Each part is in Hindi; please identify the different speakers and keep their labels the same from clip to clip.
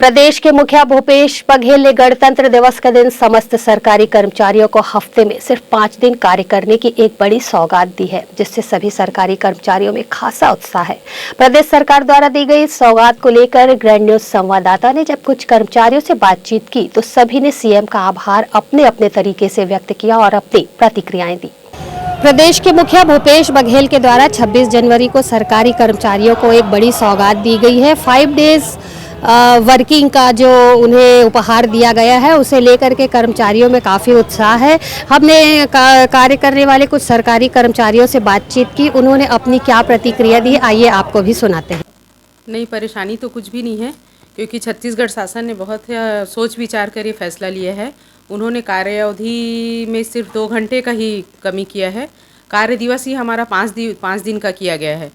Speaker 1: प्रदेश के मुखिया भूपेश बघेल ने गणतंत्र दिवस का दिन समस्त सरकारी कर्मचारियों को हफ्ते में सिर्फ 5 दिन कार्य करने की एक बड़ी सौगात दी है, जिससे सभी सरकारी कर्मचारियों में खासा उत्साह है। प्रदेश सरकार द्वारा दी गई इस सौगात को लेकर ग्रैंड न्यूज संवाददाता ने जब कुछ कर्मचारियों से बातचीत की तो सभी ने सीएम का आभार अपने अपने तरीके से व्यक्त किया और अपनी प्रतिक्रियाएं दी। प्रदेश के मुखिया भूपेश बघेल के द्वारा 26 जनवरी को सरकारी कर्मचारियों को एक बड़ी सौगात दी गई है। 5 डेज वर्किंग का जो उन्हें उपहार दिया गया है, उसे लेकर के कर्मचारियों में काफ़ी उत्साह है। हमने कार्य करने वाले कुछ सरकारी कर्मचारियों से बातचीत की, उन्होंने अपनी क्या प्रतिक्रिया दी, आइए आपको भी सुनाते हैं।
Speaker 2: नहीं, परेशानी तो कुछ भी नहीं है, क्योंकि छत्तीसगढ़ शासन ने बहुत सोच विचार कर ये फैसला लिया है। उन्होंने कार्य अवधि में सिर्फ 2 घंटे का ही कमी किया है। कार्य दिवस ही हमारा 5 दिन का किया गया है,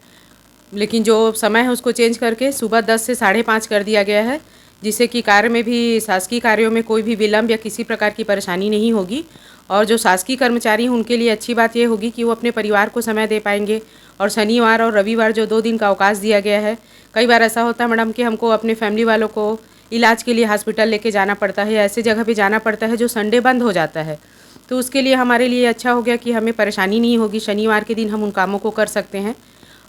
Speaker 2: लेकिन जो समय है उसको चेंज करके सुबह 10 से 5:30 कर दिया गया है, जिससे कि कार्य में भी शासकीय कार्यों में कोई भी विलम्ब या किसी प्रकार की परेशानी नहीं होगी। और जो शासकीय कर्मचारी हैं उनके लिए अच्छी बात ये होगी कि वो अपने परिवार को समय दे पाएंगे। और शनिवार और रविवार जो 2 दिन का अवकाश दिया गया है, कई बार ऐसा होता है मैडम कि हमको अपने फैमिली वालों को इलाज के लिए हॉस्पिटल लेके जाना पड़ता है, ऐसे जगह पे जाना पड़ता है जो संडे बंद हो जाता है। तो उसके लिए हमारे लिए अच्छा हो गया कि हमें परेशानी नहीं होगी, शनिवार के दिन हम उन कामों को कर सकते हैं।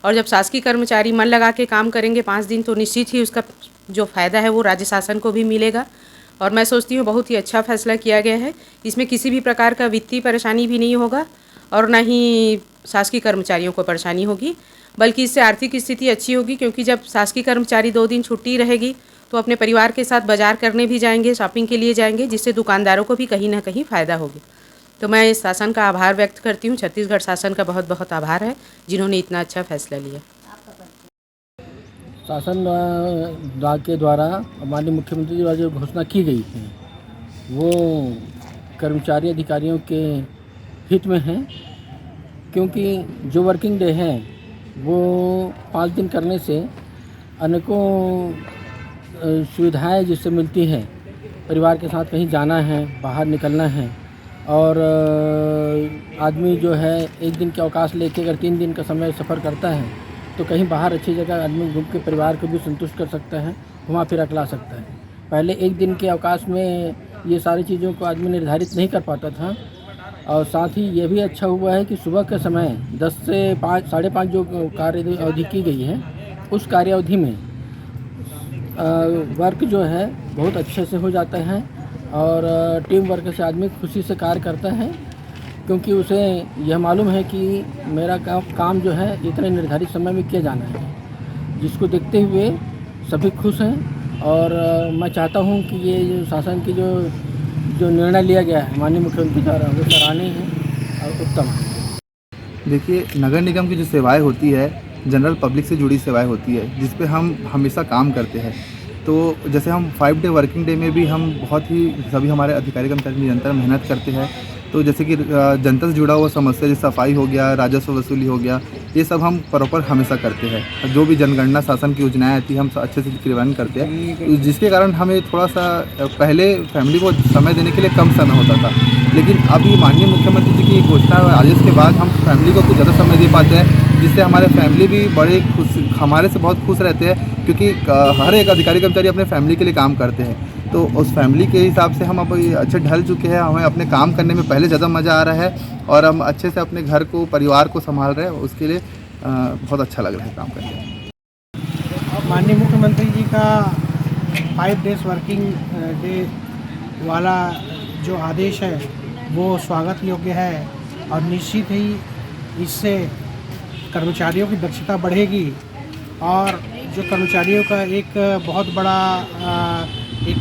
Speaker 2: और जब शासकीय कर्मचारी मन लगा के काम करेंगे 5 दिन, तो निश्चित ही उसका जो फ़ायदा है वो राज्य शासन को भी मिलेगा। और मैं सोचती हूँ बहुत ही अच्छा फैसला किया गया है। इसमें किसी भी प्रकार का वित्तीय परेशानी भी नहीं होगा और ना ही शासकीय कर्मचारियों को परेशानी होगी, बल्कि इससे आर्थिक स्थिति अच्छी होगी, क्योंकि जब शासकीय कर्मचारी 2 दिन छुट्टी रहेगी तो अपने परिवार के साथ बाजार करने भी जाएंगे, शॉपिंग के लिए जाएंगे, जिससे दुकानदारों को भी कहीं ना कहीं फ़ायदा होगी। तो मैं इस शासन का आभार व्यक्त करती हूँ। छत्तीसगढ़ शासन का बहुत बहुत आभार है, जिन्होंने इतना अच्छा फैसला लिया।
Speaker 3: शासन के द्वारा माननीय मुख्यमंत्री द्वारा जो घोषणा की गई है वो कर्मचारी अधिकारियों के हित में है, क्योंकि जो वर्किंग डे है वो 5 दिन करने से अनेकों सुविधाएं जिससे मिलती है। परिवार के साथ कहीं जाना है, बाहर निकलना है, और आदमी जो है 1 दिन के अवकाश लेके अगर 3 दिन का समय सफ़र करता है तो कहीं बाहर अच्छी जगह आदमी घूम के परिवार को भी संतुष्ट कर सकता है, घुमा फिरा ला सकता है। पहले 1 दिन के अवकाश में ये सारी चीज़ों को आदमी निर्धारित नहीं कर पाता था। और साथ ही ये भी अच्छा हुआ है कि सुबह के समय 10 से 5:30 जो कार्य अवधि की गई है, उस कार्य अवधि में वर्क जो है बहुत अच्छे से हो जाता है और टीम वर्क से आदमी खुशी से कार्य करता है, क्योंकि उसे यह मालूम है कि मेरा काम जो है इतने निर्धारित समय में किया जाना है, जिसको देखते हुए सभी खुश हैं। और मैं चाहता हूं कि ये जो शासन की जो निर्णय लिया गया है माननीय मुख्यमंत्री द्वारा, वो सराहनीय है और उत्तम है।
Speaker 4: देखिए, नगर निगम की जो सेवाएं होती है, जनरल पब्लिक से जुड़ी सेवाएं होती है, जिस पे हम हमेशा काम करते हैं। तो जैसे हम 5 डे वर्किंग डे में भी हम बहुत ही सभी हमारे अधिकारी कर्मचारी निरंतर मेहनत करते हैं। तो जैसे कि जनता से जुड़ा हुआ समस्या जैसे सफाई हो गया, राजस्व वसूली हो गया, ये सब हम प्रॉपर हमेशा करते हैं। जो भी जनगणना शासन की योजनाएं आती हैं हम अच्छे से क्रियान्वयन करते हैं, जिसके कारण हमें थोड़ा सा पहले फैमिली को समय देने के लिए कम समय होता था, लेकिन अभी माननीय मुख्यमंत्री जी की घोषणा और आदेश के बाद हम फैमिली को कुछ ज़्यादा समय दे पाते हैं, जिससे हमारे फैमिली भी बड़े खुश, हमारे से बहुत खुश रहते हैं, क्योंकि हर एक अधिकारी कर्मचारी अपने फैमिली के लिए काम करते हैं। तो उस फैमिली के हिसाब से हम अब अच्छे ढल चुके हैं। हमें अपने काम करने में पहले ज़्यादा मज़ा आ रहा है और हम अच्छे से अपने घर को, परिवार को संभाल रहे हैं। उसके लिए बहुत अच्छा लग रहा है काम करके।
Speaker 5: माननीय मुख्यमंत्री जी का 5 डेज वर्किंग डे वाला जो आदेश है वो स्वागत योग्य है, और निश्चित ही इससे कर्मचारियों की दक्षता बढ़ेगी। और जो कर्मचारियों का एक बहुत बड़ा एक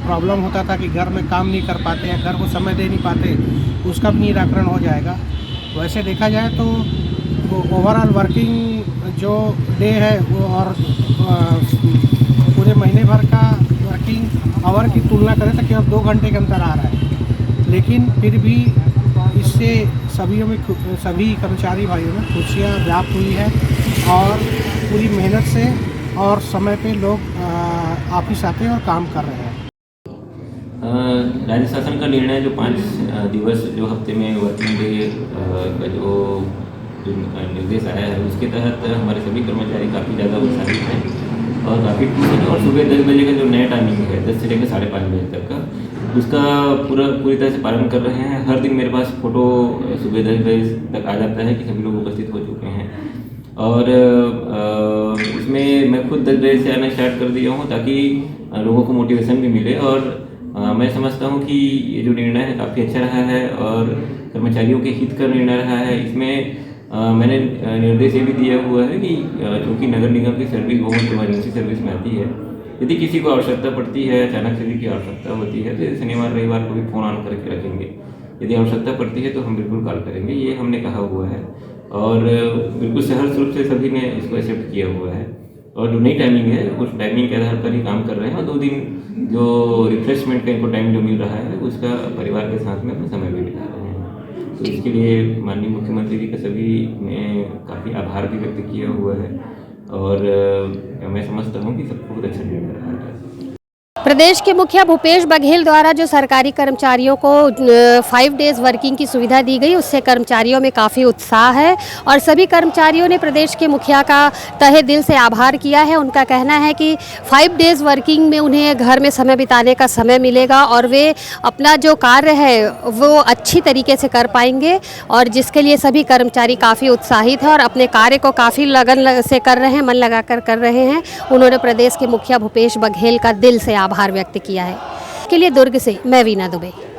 Speaker 5: प्रॉब्लम होता था कि घर में काम नहीं कर पाते या घर को समय दे नहीं पाते, उसका भी निराकरण हो जाएगा। वैसे देखा जाए तो ओवरऑल वर्किंग जो डे है वो और पूरे महीने भर का वर्किंग आवर की तुलना करें तो केवल 2 घंटे के अंतर आ रहा है, लेकिन फिर भी इससे सभी कर्मचारी भाइयों में खुशियाँ व्याप्त हुई है और पूरी मेहनत से और समय पे लोग ऑफिस आते हैं और काम कर रहे हैं।
Speaker 6: राज्य शासन का निर्णय जो 5 दिवस जो हफ्ते में वर्किंग डे का जो निर्देश आया है, उसके तहत हमारे सभी कर्मचारी काफ़ी ज़्यादा उत्साहित हैं और काफ़ी खुश हैं। और सुबह 10 बजे का जो नया टाइमिंग है 10 से लेकर 5:30 बजे तक का, उसका पूरी तरह से पालन कर रहे हैं। हर दिन मेरे पास फ़ोटो सुबह 10 बजे तक आ जाता है कि सभी लोग उपस्थित हो चुके हैं। और उसमें मैं खुद 10 बजे से आना स्टार्ट कर दिया हूँ ताकि लोगों को मोटिवेशन भी मिले। और मैं समझता हूँ कि ये जो निर्णय है काफ़ी अच्छा रहा है और कर्मचारियों के हित का निर्णय रहा है। इसमें मैंने निर्देश ये भी दिया हुआ है कि चूँकि नगर निगम की सर्विस बहुत इमरजेंसी सर्विस में आती है, यदि किसी को आवश्यकता पड़ती है, अचानक से की आवश्यकता होती है, तो शनिवार रविवार को भी फ़ोन ऑन करके रखेंगे। यदि आवश्यकता पड़ती है तो हम बिल्कुल कॉल करेंगे, ये हमने कहा हुआ है। और बिल्कुल सहर्ष रूप से सभी ने इसको एक्सेप्ट किया हुआ है। और जो नई टाइमिंग है उस टाइमिंग के आधार पर ही काम कर रहे हैं। और 2 दिन जो रिफ्रेशमेंट का इनको टाइम जो मिल रहा है उसका परिवार के साथ में अपना समय भी बिता रहे हैं। तो इसके लिए माननीय मुख्यमंत्री जी का सभी ने काफ़ी आभार भी व्यक्त किया हुआ है। और मैं समझता हूँ कि सबको बहुत अच्छा निर्णय रहा है।
Speaker 1: प्रदेश के मुखिया भूपेश बघेल द्वारा जो सरकारी कर्मचारियों को 5 डेज वर्किंग की सुविधा दी गई, उससे कर्मचारियों में काफ़ी उत्साह है और सभी कर्मचारियों ने प्रदेश के मुखिया का तहे दिल से आभार किया है। उनका कहना है कि 5 डेज वर्किंग में उन्हें घर में समय बिताने का समय मिलेगा और वे अपना जो कार्य है वो अच्छी तरीके से कर पाएंगे, और जिसके लिए सभी कर्मचारी काफ़ी उत्साहित हैं और अपने कार्य को काफ़ी लगन से कर रहे हैं, मन लगाकर कर रहे हैं। उन्होंने प्रदेश के मुखिया भूपेश बघेल का दिल से आभार व्यक्त किया है। के लिए दुर्ग से मैं वीना दुबे।